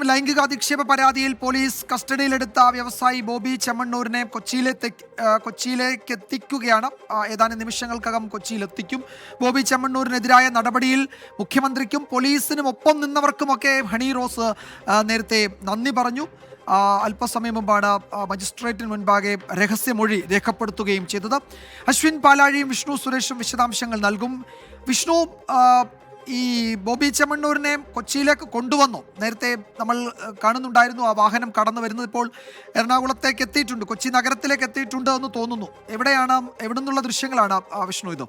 ലൈംഗിക അധിക്ഷേപ പരാതിയിൽ പോലീസ് കസ്റ്റഡിയിലെടുത്ത വ്യവസായി ബോബി ചെമ്മണ്ണൂരിനെ കൊച്ചിയിലേക്ക് എത്തിക്കുകയാണ്. ഏതാനും നിമിഷങ്ങൾക്കകം കൊച്ചിയിലെത്തിക്കും. ബോബി ചെമ്മണ്ണൂരിനെതിരായ നടപടിയിൽ മുഖ്യമന്ത്രിക്കും പോലീസിനും ഒപ്പം നിന്നവർക്കുമൊക്കെ ഹണി റോസ് നേരത്തെ നന്ദി പറഞ്ഞു. അല്പസമയം മുമ്പാണ് മജിസ്ട്രേറ്റിന് മുൻപാകെ രഹസ്യമൊഴി രേഖപ്പെടുത്തുകയും ചെയ്തത്. അശ്വിൻ പാലാഴിയും വിഷ്ണു സുരേഷും വിശദാംശങ്ങൾ നൽകും. വിഷ്ണു, ഈ ബോബി ചെമ്മണ്ണൂരിനെ കൊച്ചിയിലേക്ക് കൊണ്ടുവന്നു. നേരത്തെ നമ്മൾ കാണുന്നുണ്ടായിരുന്നു ആ വാഹനം കടന്നു വരുന്നത്. ഇപ്പോൾ എറണാകുളത്തേക്ക് എത്തിയിട്ടുണ്ട്, കൊച്ചി നഗരത്തിലേക്ക് എത്തിയിട്ടുണ്ട് എന്ന് തോന്നുന്നു. എവിടെ നിന്നുള്ള ദൃശ്യങ്ങളാണ് വിഷ്ണു ഇത്?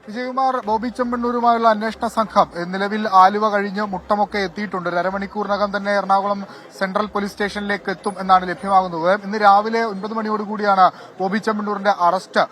വിജയകുമാർ, ബോബി ചെമ്മണ്ണൂരുമായുള്ള അന്വേഷണ സംഘം നിലവിൽ ആലുവ കഴിഞ്ഞ് മുട്ടമൊക്കെ എത്തിയിട്ടുണ്ട്. ഒരു അരമണിക്കൂറിനകം തന്നെ എറണാകുളം സെൻട്രൽ പോലീസ് സ്റ്റേഷനിലേക്ക് എത്തും എന്നാണ് ലഭ്യമാകുന്നത്. ഇന്ന് രാവിലെ 9 മണിയോടുകൂടിയാണ് ബോബി ചെമ്മണ്ണൂരിന്റെ അറസ്റ്റ്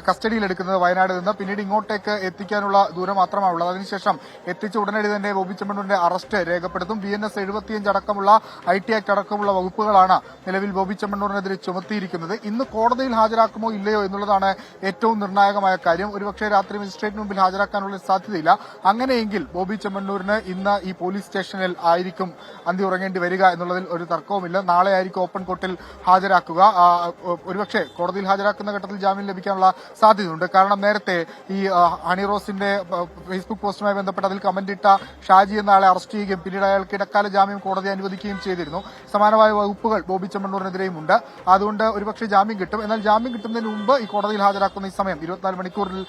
കസ്റ്റഡിയിലെടുക്കുന്നത് വയനാട് നിന്ന്. പിന്നീട് ഇങ്ങോട്ടേക്ക് എത്തിക്കാനുള്ള ദൂരം മാത്രമാണുള്ളത്. അതിനുശേഷം എത്തിച്ച ഉടനടി തന്നെ ബോബി ചെമ്മണ്ണൂരിന്റെ അറസ്റ്റ് രേഖപ്പെടുത്തും. BNS 75 അടക്കമുള്ള IT ആക്ട് അടക്കമുള്ള വകുപ്പുകളാണ് നിലവിൽ ബോബി ചെമ്മണ്ണൂരിനെതിരെ ചുമത്തിയിരിക്കുന്നത്. ഇന്ന് കോടതിയിൽ ഹാജരാക്കുമോ ഇല്ലയോ എന്നുള്ളതാണ് ഏറ്റവും നിർണായകമായ കാര്യം. ഒരുപക്ഷെ രാത്രി മജിസ്ട്രേറ്റിന് മുമ്പിൽ ഹാജരാക്കാനുള്ള സാധ്യതയില്ല. അങ്ങനെയെങ്കിൽ ബോബി ചെമ്മണ്ണൂരിന് ഇന്ന് ഈ പോലീസ് സ്റ്റേഷനിൽ ആയിരിക്കും അന്തി ഉറങ്ങേണ്ടി വരിക എന്നുള്ളതിൽ ഒരു തർക്കവുമില്ല. നാളെ ആയിരിക്കും ഓപ്പൺ കോർട്ടിൽ ഹാജരാക്കുക. ഒരുപക്ഷെ കോടതിയിൽ ഹാജരാക്കുന്ന ഘട്ടത്തിൽ ജാമ്യം ലഭിക്കാനുള്ള സാധ്യതയുണ്ട്. കാരണം നേരത്തെ ഈ ഹണി റോസിന്റെ ഫേസ്ബുക്ക് പോസ്റ്റുമായി ബന്ധപ്പെട്ട് അതിൽ കമന്റ് ഇട്ട ഷാജി എന്ന ആളെ അറസ്റ്റ് ചെയ്യുകയും പിന്നീട് അയാൾക്ക് ഇടക്കാല ജാമ്യം കോടതി അനുവദിക്കുകയും ചെയ്തിരുന്നു. സമാനമായ വകുപ്പുകൾ ബോബി ചെമ്മണ്ണൂരിനെതിരെയും ഉണ്ട്. അതുകൊണ്ട് ഒരുപക്ഷെ ജാമ്യം കിട്ടും. എന്നാൽ ജാമ്യം കിട്ടുന്നതിന് മുമ്പ് ഈ കോടതിയിൽ ഹാജരാക്കുന്ന ഈ സമയം 24 മണിക്കൂറിൽ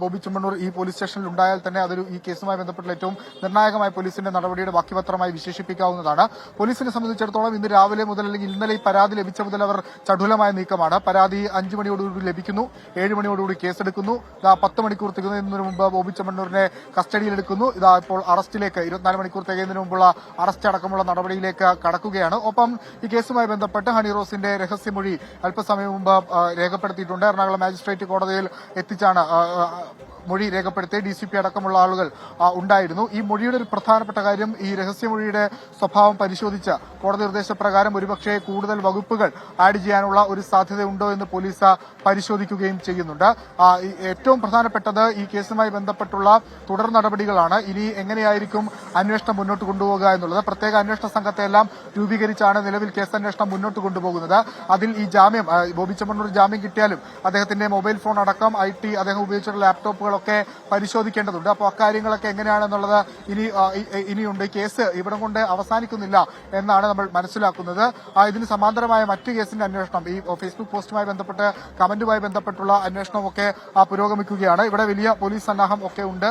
ബോബി ചെമ്മണ്ണൂർ ഈ പോലീസ് സ്റ്റേഷനിൽ ഉണ്ടായാൽ തന്നെ അതൊരു ഈ കേസുമായി ബന്ധപ്പെട്ട ഏറ്റവും നിർണായകമായ പോലീസിന്റെ നടപടിയുടെ ബാക്കിപത്രമായി വിശേഷിപ്പിക്കാവുന്നതാണ്. പോലീസിനെ സംബന്ധിച്ചിടത്തോളം ഇന്ന് രാവിലെ മുതൽ അല്ലെങ്കിൽ ഇന്നലെ ഈ പരാതി ലഭിച്ച മുതൽ അവർ ചടുലമായ നീക്കമാണ്. പരാതി 5 മണിയോടുകൂടി ലഭിക്കുന്നു, 7 മണിയോടുകൂടി കേസെടുക്കുന്നു. 10 മണിക്കൂർ തികയുന്നതിന് മുമ്പ് ബോബി ചെമ്മണ്ണൂരിനെ കസ്റ്റഡിയിലെടുക്കുന്നു. ഇപ്പോൾ അറസ്റ്റിലേക്ക് 24 മണിക്കൂർ തികയുന്നതിന് മുമ്പുള്ള അറസ്റ്റ് അടക്കമുള്ള നടപടിയിലേക്ക് കടക്കുകയാണ്. ഒപ്പം ഈ കേസുമായി ബന്ധപ്പെട്ട് ഹണി റോസിന്റെ രഹസ്യമൊഴി അല്പസമയം മുമ്പ് രേഖപ്പെടുത്തിയിട്ടുണ്ട്. എറണാകുളം മാജിസ്ട്രേറ്റ് കോടതിയിൽ എത്തിച്ചാണ് മൊഴി രേഖപ്പെടുത്തി. DCP അടക്കമുള്ള ആളുകൾ ഉണ്ടായിരുന്നു. ഈ മൊഴിയുടെ ഒരു പ്രധാനപ്പെട്ട കാര്യം, ഈ രഹസ്യമൊഴിയുടെ സ്വഭാവം പരിശോധിച്ച് കോടതി നിർദ്ദേശപ്രകാരം ഒരുപക്ഷെ കൂടുതൽ വകുപ്പുകൾ ആഡ് ചെയ്യാനുള്ള ഒരു സാധ്യതയുണ്ടോ എന്ന് പോലീസ് പരിശോധിക്കുകയും ചെയ്യുന്നുണ്ട്. ഏറ്റവും പ്രധാനപ്പെട്ടത് ഈ കേസുമായി ബന്ധപ്പെട്ടുള്ള തുടർ നടപടികളാണ്. ഇനി എങ്ങനെയായിരിക്കും അന്വേഷണം മുന്നോട്ട് കൊണ്ടുപോകുക എന്നുള്ളത്. പ്രത്യേക അന്വേഷണ സംഘത്തെ എല്ലാം രൂപീകരിച്ചാണ് നിലവിൽ കേസന്വേഷണം മുന്നോട്ട് കൊണ്ടുപോകുന്നത്. അതിൽ ഈ ജാമ്യം, ബോബി ചെമ്മണ്ണൂർ ജാമ്യം കിട്ടിയാലും അദ്ദേഹത്തിന്റെ മൊബൈൽ ഫോൺ അടക്കം IT, അദ്ദേഹം ഉപയോഗിച്ചിട്ടുള്ള ലാപ്ടോപ്പുകളൊക്കെ പരിശോധിക്കേണ്ടതുണ്ട്. അപ്പോൾ അക്കാര്യങ്ങളൊക്കെ എങ്ങനെയാണെന്നുള്ളത് ഇനിയുണ്ട്. കേസ് ഇവിടം കൊണ്ട് അവസാനിക്കുന്നില്ല എന്നാണ് നമ്മൾ മനസ്സിലാക്കുന്നത്. ഇതിന് സമാന്തരമായ മറ്റ് കേസിന്റെ അന്വേഷണം, ഈ ഫേസ്ബുക്ക് പോസ്റ്റുമായി ബന്ധപ്പെട്ട് കമന്റുമായി ബന്ധപ്പെട്ടുള്ള അന്വേഷണമൊക്കെ പുരോഗമിക്കുകയാണ്. ഇവിടെ വലിയ പോലീസ് സന്നാഹം ഒക്കെ ഉണ്ട്.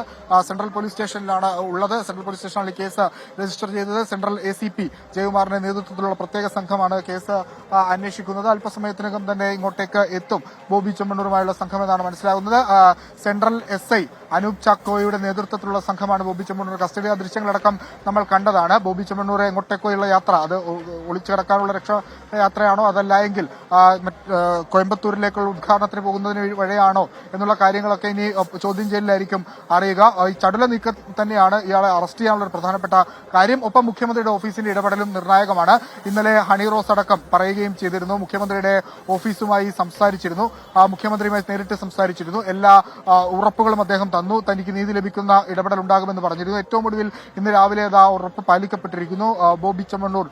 സെൻട്രൽ പോലീസ് സ്റ്റേഷനിലാണ് ഉള്ളത്. സെൻട്രൽ പോലീസ് സ്റ്റേഷനിൽ കേസ് രജിസ്റ്റർ ചെയ്തത് സെൻട്രൽ ACP ജയകുമാറിന്റെ നേതൃത്വത്തിലുള്ള പ്രത്യേക സംഘമാണ് കേസ് അന്വേഷിക്കുന്നത്. അല്പസമയത്തിനകം തന്നെ ഇങ്ങോട്ടേക്ക് എത്തും ബോബി ചെമ്മണ്ണൂരുമായുള്ള സംഘം എന്നാണ് മനസ്സിലാകുന്നത്. സെൻട്രൽ SI അനൂപ് ചാക്കോയുടെ നേതൃത്വത്തിലുള്ള സംഘമാണ് ബോബി ചെമ്മണ്ണൂർ കസ്റ്റഡി. ദൃശ്യങ്ങളടക്കം നമ്മൾ കണ്ടതാണ്. ബോബി ചെമ്മണ്ണൂർ എങ്ങോട്ടേക്കോയുള്ള യാത്ര അത് ഒളിച്ചു കിടക്കാനുള്ള രക്ഷായാത്രയാണോ അതല്ല എങ്കിൽ കോയമ്പത്തൂരിലേക്കുള്ള ഉദ്ഘാടനത്തിന് പോകുന്നതിന് വഴിയാണോ എന്നുള്ള കാര്യങ്ങളൊക്കെ ഇനി ചോദ്യം ചെയ്യലിലായിരിക്കും അറിയുക. ഈ ചടുല നീക്കം തന്നെയാണ് ഇയാളെ അറസ്റ്റ് ചെയ്യാനുള്ള ഒരു പ്രധാനപ്പെട്ട കാര്യം. ഒപ്പം മുഖ്യമന്ത്രിയുടെ ഓഫീസിന്റെ ഇടപെടലും നിർണായകമാണ്. ഇന്നലെ ഹണി റോസ് അടക്കം പറയുകയും ചെയ്തിരുന്നു. മുഖ്യമന്ത്രിയുടെ ഓഫീസുമായി സംസാരിച്ചിരുന്നു, മുഖ്യമന്ത്രിയുമായി നേരിട്ട് സംസാരിച്ചിരുന്നു. എല്ലാ ഉറപ്പുകളും അദ്ദേഹം തന്നു. തനിക്ക് നീതി ലഭിക്കുന്ന ഇടപെടൽ ഉണ്ടാകുമെന്ന് പറഞ്ഞിരുന്നു. ഏറ്റവും ഒടുവിൽ ഇന്ന് രാവിലെ ആ ഉറപ്പ് പാലിക്കപ്പെട്ടിരിക്കുന്നു. ബോബി ചെമ്മണ്ണൂർ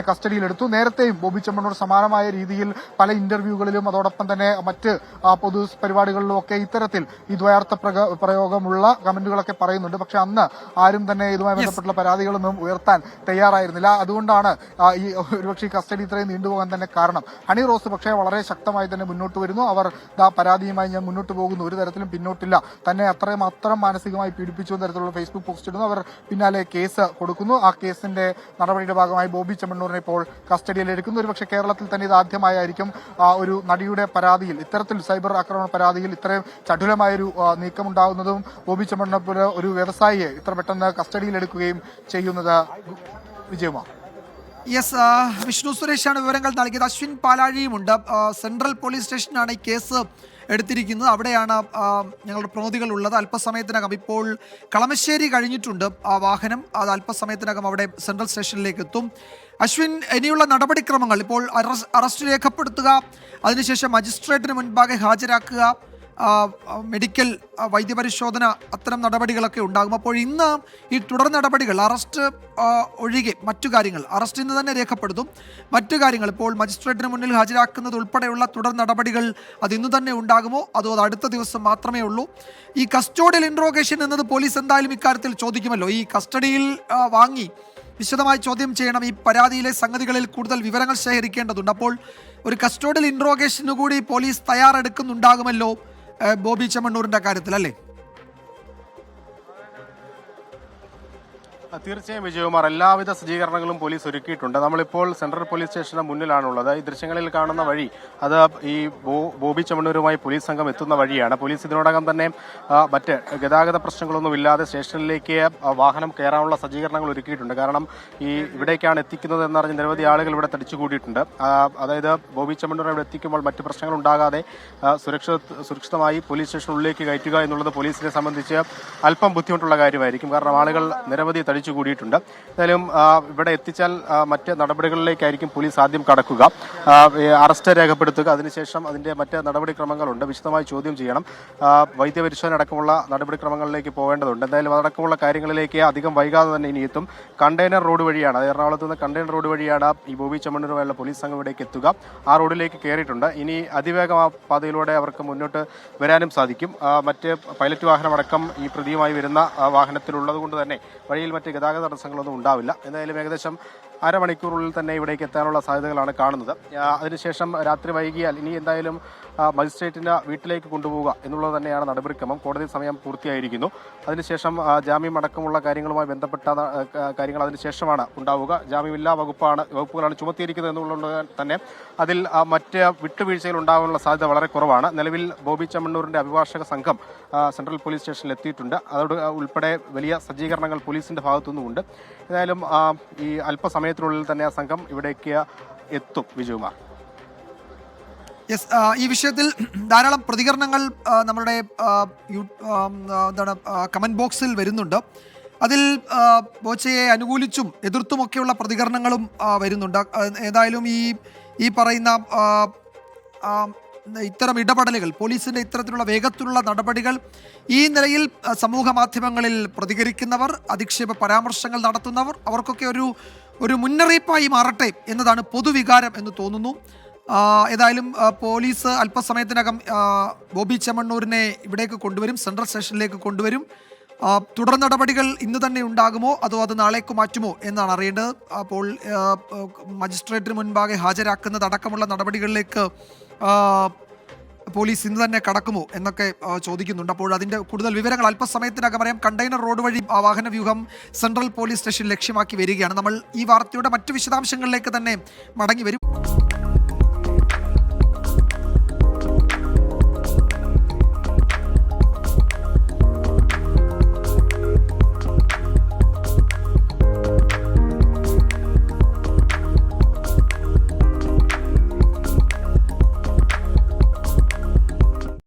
കസ്റ്റഡിയിലെടുത്തു. നേരത്തെയും ബോബി ചെമ്മണ്ണൂർ സമാനമായ രീതിയിൽ പല ഇന്റർവ്യൂകളിലും അതോടൊപ്പം തന്നെ മറ്റ് പൊതു പരിപാടികളിലും ഒക്കെ ഇത്തരത്തിൽ ഈ ദ്വയാർത്ഥ പ്രയോഗമുള്ള കമന്റുകളൊക്കെ പറയുന്നുണ്ട്. പക്ഷെ അന്ന് ആരും തന്നെ ഇതുമായി ബന്ധപ്പെട്ടുള്ള പരാതികളൊന്നും ഉയർത്താൻ തയ്യാറായിരുന്നില്ല. അതുകൊണ്ടാണ് ഈ ഒരുപക്ഷെ കസ്റ്റഡി ഇത്രയും നീണ്ടുപോകാൻ തന്നെ കാരണം. ഹണി റോസ് പക്ഷേ വളരെ ശക്തമായി തന്നെ മുന്നോട്ട് വരുന്നു. അവർ പരാതിയുമായി ഞാൻ മുന്നോട്ട് പോകുന്നു, ഒരു തരത്തിലും പിന്നോട്ടില്ല, തന്നെ അത്രമാത്രം മാനസികമായി പീഡിപ്പിച്ചു എന്ന തരത്തിലുള്ള ഫേസ്ബുക്ക് പോസ്റ്റ് ഇടുന്നു. അവർ പിന്നാലെ കേസ് കൊടുക്കുന്നു. ആ കേസിന്റെ നടപടിയുടെ ഭാഗമായി ബോബി ചെമ്മണ്ണൂരിനെ ഇപ്പോൾ കസ്റ്റഡിയിൽ എടുക്കുന്നു. ഒരുപക്ഷെ കേരളത്തിൽ തന്നെ ഇത് ആദ്യമായിരിക്കും ഒരു നടിയുടെ പരാതിയിൽ, ഇത്തരത്തിൽ സൈബർ ആക്രമണ പരാതിയിൽ ഇത്രയും ചടുലമായൊരു നീക്കമുണ്ടാകുന്നതും ബോബി ചെമ്മണ്ണൂർ പോലെ ഒരു വ്യവസായിയെ ഇത്ര പെട്ടെന്ന് കസ്റ്റഡിയിലെടുക്കുകയും ചെയ്യുന്നത്. വിജയകുമാർ. വിഷ്ണു സുരേഷാണ് വിവരങ്ങൾ നൽകിയത്. അശ്വിൻ പാലാഴിയുമുണ്ട്. സെൻട്രൽ പോലീസ് സ്റ്റേഷനാണ് ഈ കേസ് എടുത്തിരിക്കുന്നത്. അവിടെയാണ് ഞങ്ങളുടെ പ്രതിനിധികൾ ഉള്ളത്. അല്പസമയത്തിനകം, ഇപ്പോൾ കളമശ്ശേരി കഴിഞ്ഞിട്ടുണ്ട് ആ വാഹനം, അത് അല്പസമയത്തിനകം അവിടെ സെൻട്രൽ സ്റ്റേഷനിലേക്ക് എത്തും. അശ്വിൻ, ഇനിയുള്ള നടപടിക്രമങ്ങൾ ഇപ്പോൾ അറസ്റ്റ് രേഖപ്പെടുത്തുക, അതിനുശേഷം മജിസ്ട്രേറ്റിന് മുൻപാകെ ഹാജരാക്കുക, മെഡിക്കൽ വൈദ്യപരിശോധന അത്തരം നടപടികളൊക്കെ ഉണ്ടാകും. അപ്പോൾ ഇന്ന് ഈ തുടർ നടപടികൾ അറസ്റ്റ് ഒഴികെ മറ്റു കാര്യങ്ങൾ അറസ്റ്റ് ഇന്ന് തന്നെ രേഖപ്പെടുത്തും. മറ്റു കാര്യങ്ങൾ ഇപ്പോൾ മജിസ്ട്രേറ്റിന് മുന്നിൽ ഹാജരാക്കുന്നത് ഉൾപ്പെടെയുള്ള തുടർ നടപടികൾ അത് ഇന്ന് തന്നെ ഉണ്ടാകുമോ അതോ അത് അടുത്ത ദിവസം മാത്രമേ ഉള്ളൂ? ഈ കസ്റ്റോഡിയൽ ഇൻട്രോഗേഷൻ എന്നത് പോലീസ് എന്തായാലും ഇക്കാര്യത്തിൽ ചോദിക്കുമല്ലോ. ഈ കസ്റ്റഡിയിൽ വാങ്ങി വിശദമായി ചോദ്യം ചെയ്യണം. ഈ പരാതിയിലെ സംഗതികളിൽ കൂടുതൽ വിവരങ്ങൾ ശേഖരിക്കേണ്ടതുണ്ട്. അപ്പോൾ ഒരു കസ്റ്റോഡിയൽ ഇൻട്രോഗേഷനു കൂടി പോലീസ് തയ്യാറെടുക്കുന്നുണ്ടാകുമല്ലോ ബോബി ചെമ്മണ്ണൂരിന്റെ കാര്യത്തിൽ, അല്ലേ? തീർച്ചയായും വിജയകുമാർ, എല്ലാവിധ സജ്ജീകരണങ്ങളും പോലീസ് ഒരുക്കിയിട്ടുണ്ട്. നമ്മളിപ്പോൾ സെൻട്രൽ പോലീസ് സ്റ്റേഷന് മുന്നിലാണുള്ളത്. ഈ ദൃശ്യങ്ങളിൽ കാണുന്ന വഴി അത് ഈ ബോബി ചെമ്മണ്ണൂരുമായി പോലീസ് സംഘം എത്തുന്ന വഴിയാണ്. പോലീസ് ഇതിനോടകം തന്നെ മറ്റ് ഗതാഗത പ്രശ്നങ്ങളൊന്നും ഇല്ലാതെ സ്റ്റേഷനിലേക്ക് വാഹനം കയറാനുള്ള സജ്ജീകരണങ്ങൾ ഒരുക്കിയിട്ടുണ്ട്. കാരണം ഈ ഇവിടേക്കാണ് എത്തിക്കുന്നത് എന്നറിഞ്ഞ് നിരവധി ആളുകൾ ഇവിടെ തടിച്ചുകൂടിയിട്ടുണ്ട്. അതായത് ബോബി ചെമ്മണ്ണൂർ ഇവിടെ എത്തിക്കുമ്പോൾ മറ്റ് പ്രശ്നങ്ങൾ ഉണ്ടാകാതെ സുരക്ഷിതമായി പോലീസ് സ്റ്റേഷനുള്ളിലേക്ക് കയറ്റുക എന്നുള്ളത് പോലീസിനെ സംബന്ധിച്ച് അല്പം ബുദ്ധിമുട്ടുള്ള കാര്യമായിരിക്കും. കാരണം ആളുകൾ നിരവധി കൂടിയിട്ടുണ്ട്. എന്തായാലും ഇവിടെ എത്തിച്ചാൽ മറ്റ് നടപടികളിലേക്കായിരിക്കും പോലീസ് ആദ്യം കടക്കുക. അറസ്റ്റ് രേഖപ്പെടുത്തുക, അതിനുശേഷം അതിന്റെ മറ്റ് നടപടിക്രമങ്ങളുണ്ട്. വിശദമായി ചോദ്യം ചെയ്യണം. വൈദ്യപരിശോധന അടക്കമുള്ള നടപടിക്രമങ്ങളിലേക്ക് പോകേണ്ടതുണ്ട്. എന്തായാലും അതടക്കമുള്ള കാര്യങ്ങളിലേക്ക് അധികം വൈകാതെ തന്നെ ഇനി എത്തും. കണ്ടെയ്നർ റോഡ് വഴിയാണ്, അത് എറണാകുളത്ത് നിന്ന് കണ്ടെയ്നർ റോഡ് വഴിയാണ് ഈ ബോബി ചെമ്മണ്ണൂരുമായുള്ള പോലീസ് സംഘം ഇവിടേക്ക് എത്തുക. ആ റോഡിലേക്ക് കയറിയിട്ടുണ്ട്. ഇനി അതിവേഗം ആ പാതയിലൂടെ അവർക്ക് മുന്നോട്ട് വരാനും സാധിക്കും. മറ്റ് പൈലറ്റ് വാഹനം അടക്കം ഈ പ്രതിയുമായി വരുന്ന വാഹനത്തിലുള്ളത് കൊണ്ട് തന്നെ വഴിയിൽ മറ്റ് ഗതാഗത തടസ്സങ്ങളൊന്നും ഉണ്ടാവില്ല. എന്തായാലും ഏകദേശം അരമണിക്കൂറിൽ തന്നെ ഇവിടേക്ക് എത്താനുള്ള സാധ്യതകളാണ് കാണുന്നത്. അതിനുശേഷം രാത്രി വൈകിയാൽ ഇനി എന്തായാലും മജിസ്ട്രേറ്റിന്റെ വീട്ടിലേക്ക് കൊണ്ടുപോവുക എന്നുള്ളത് തന്നെയാണ് നടപടിക്രമം. കോടതി സമയം പൂർത്തിയായിരിക്കുന്നു. അതിനുശേഷം ജാമ്യം അടക്കമുള്ള കാര്യങ്ങളുമായി ബന്ധപ്പെട്ട കാര്യങ്ങൾ അതിനുശേഷമാണ് ഉണ്ടാവുക. ജാമ്യമില്ലാ വകുപ്പുകളാണ് ചുമത്തിയിരിക്കുന്നത് എന്നുള്ളത് തന്നെ അതിൽ മറ്റ് വിട്ടുവീഴ്ചകൾ ഉണ്ടാകാനുള്ള സാധ്യത വളരെ കുറവാണ്. നിലവിൽ ബോബി ചെമ്മണ്ണൂരിന്റെ അഭിഭാഷക സംഘം സെൻട്രൽ പോലീസ് സ്റ്റേഷനിൽ എത്തിയിട്ടുണ്ട്. അതോട് ഉൾപ്പെടെ വലിയ സജ്ജീകരണങ്ങൾ പോലീസിന്റെ ഭാഗത്തുനിന്നുമുണ്ട്. ഏതായാലും ഈ അല്പസമയത്തിനുള്ളിൽ തന്നെ ആ സംഘം ഇവിടേക്ക് എത്തും. വിജയകുമാർ, യെസ്, ഈ വിഷയത്തിൽ ധാരാളം പ്രതികരണങ്ങൾ നമ്മുടെ കമന്റ് ബോക്സിൽ വരുന്നുണ്ട്. അതിൽ ബോച്ചയെ അനുകൂലിച്ചും എതിർത്തുമൊക്കെയുള്ള പ്രതികരണങ്ങളും വരുന്നുണ്ട്. ഏതായാലും ഈ പറയുന്ന ഇത്തരം ഇടപെടലുകൾ, പോലീസിന്റെ ഇത്തരത്തിലുള്ള വേഗത്തിലുള്ള നടപടികൾ, ഈ നിലയിൽ സമൂഹ മാധ്യമങ്ങളിൽ പ്രതികരിക്കുന്നവർ, അധിക്ഷേപ പരാമർശങ്ങൾ നടത്തുന്നവർ, അവർക്കൊക്കെ ഒരു മുന്നറിയിപ്പായി മാറട്ടെ എന്നതാണ് പൊതുവികാരം എന്ന് തോന്നുന്നു. ഏതായാലും പോലീസ് അല്പസമയത്തിനകം ബോബി ചെമ്മണ്ണൂരിനെ ഇവിടേക്ക് കൊണ്ടുവരും, സെൻട്രൽ സ്റ്റേഷനിലേക്ക് കൊണ്ടുവരും. തുടർ നടപടികൾ ഇന്ന് തന്നെ ഉണ്ടാകുമോ അതോ അത് നാളേക്ക് മാറ്റുമോ എന്നാണ് അറിയേണ്ടത്. അപ്പോൾ മജിസ്ട്രേറ്റിന് മുൻപാകെ ഹാജരാക്കുന്നത് അടക്കമുള്ള നടപടികളിലേക്ക് പോലീസ് ഇന്ന് തന്നെ കടക്കുമോ എന്നൊക്കെ ചോദിക്കുന്നുണ്ട്. അപ്പോൾ അതിൻ്റെ കൂടുതൽ വിവരങ്ങൾ അല്പസമയത്തിനകം അറിയാം. കണ്ടെയ്നർ റോഡ് വഴി വാഹന വ്യൂഹം സെൻട്രൽ പോലീസ് സ്റ്റേഷൻ ലക്ഷ്യമാക്കി വരികയാണ്. നമ്മൾ ഈ വാർത്തയുടെ മറ്റു വിശദാംശങ്ങളിലേക്ക് തന്നെ മടങ്ങി വരും.